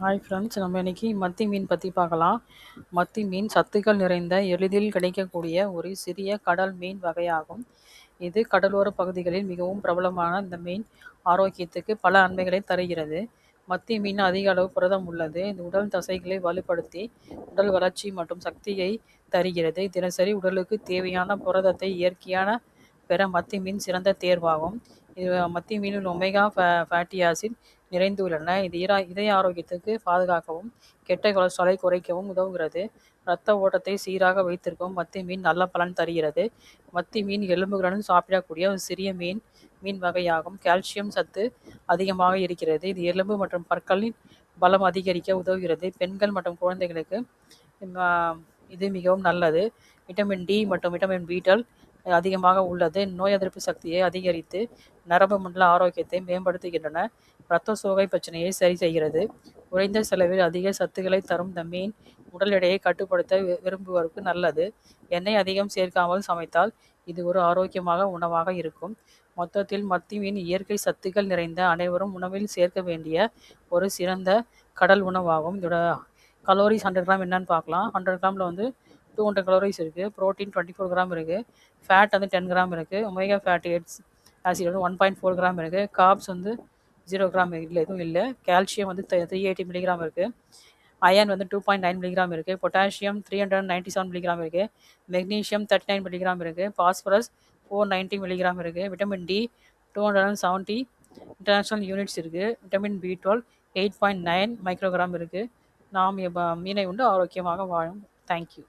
Hi friends, நம்ம இன்னைக்கு மத்தி மீன் பற்றி பார்க்கலாம். மத்தி மீன் சத்துக்கள் நிறைந்த எளிதில் கிடைக்கக்கூடிய ஒரு சிறிய கடல் மீன் வகையாகும். இது கடலோர பகுதிகளில் மிகவும் பிரபலமான இந்த மீன் ஆரோக்கியத்துக்கு பல நன்மைகளை தருகிறது. மத்தி மீன் அதிக அளவு புரதம் உள்ளது. இது உடல் தசைகளை வலுப்படுத்தி உடல் வளர்ச்சி மற்றும் சக்தியை தருகிறது. தினசரி உடலுக்கு தேவையான புரதத்தை இயற்கையான பெற மத்தி மீன் சிறந்த தேர்வாகும். இது மத்தி மீனில் ஒமேகா ஃபேட்டி ஆசிட் நிறைந்துள்ளன. இது இதய ஆரோக்கியத்துக்கு பாதுகாக்கவும் கெட்ட கொலஸ்ட்ராலை குறைக்கவும் உதவுகிறது. இரத்த ஓட்டத்தை சீராக வைத்திருக்கவும் மத்தி மீன் நல்ல பலன் தருகிறது. மத்தி மீன் எலும்புகளுடன் சாப்பிடக்கூடிய ஒரு சிறிய மீன் வகையாகும். கால்சியம் சத்து அதிகமாக இருக்கிறது. இது எலும்பு மற்றும் பற்களின் பலம் அதிகரிக்க உதவுகிறது. பெண்கள் மற்றும் குழந்தைகளுக்கு இது மிகவும் நல்லது. விட்டமின் டி மற்றும் விட்டமின் பி12 அதிகமாக உள்ளது. நோய் எதிர்ப்பு சக்தியை அதிகரித்து நரம்பு மண்டல ஆரோக்கியத்தை மேம்படுத்துகின்றன. இரத்த சோகை பிரச்சனையை சரி செய்கிறது. குறைந்த செலவில் அதிக சத்துக்களை தரும் இந்த மீன் உடல் எடையை கட்டுப்படுத்த விரும்புவோருக்கு நல்லது. எண்ணெய் அதிகம் சேர்க்காமல் சமைத்தால் இது ஒரு ஆரோக்கியமாக உணவாக இருக்கும். மொத்தத்தில் மத்தி மீன் இயற்கை சத்துக்கள் நிறைந்த அனைவரும் உணவில் சேர்க்க வேண்டிய ஒரு சிறந்த கடல் உணவாகும். இதோட கலோரிஸ் 100 கிராம் என்னன்னு பார்க்கலாம். 100 கிராமில் வந்து 200 கலோரிஸ் இருக்குது. ப்ரோட்டீன் 24 கிராம் இருக்குது. ஃபேட் வந்து 10 கிராம் இருக்குது. ஒமேகா ஃபேட்டி ஆசிட் வந்து 1.4 கிராம் இருக்குது. கார்ப்ஸ் வந்து 0 கிராம் இல்லை, எதுவும் இல்லை. கால்சியம் வந்து 380 மில்லிகிராம் இருக்குது. அயன் வந்து 2.9 மில்லிகிராம் இருக்குது. பொட்டாசியம் 397 மில்லிகிராம் இருக்குது. மெக்னீஷியம் 39 மில்லிகிராம் இருக்குது. பாஸ்பரஸ் 490 மில்லிகிராம் இருக்குது. விட்டமின் டி 270 இன்டர்நேஷ்னல் யூனிட்ஸ் இருக்குது. விட்டமின் பி12 8.9 மைக்ரோகிராம் இருக்குது. நாம் மீனை உண்டு ஆரோக்கியமாக வாழும். தேங்க்யூ.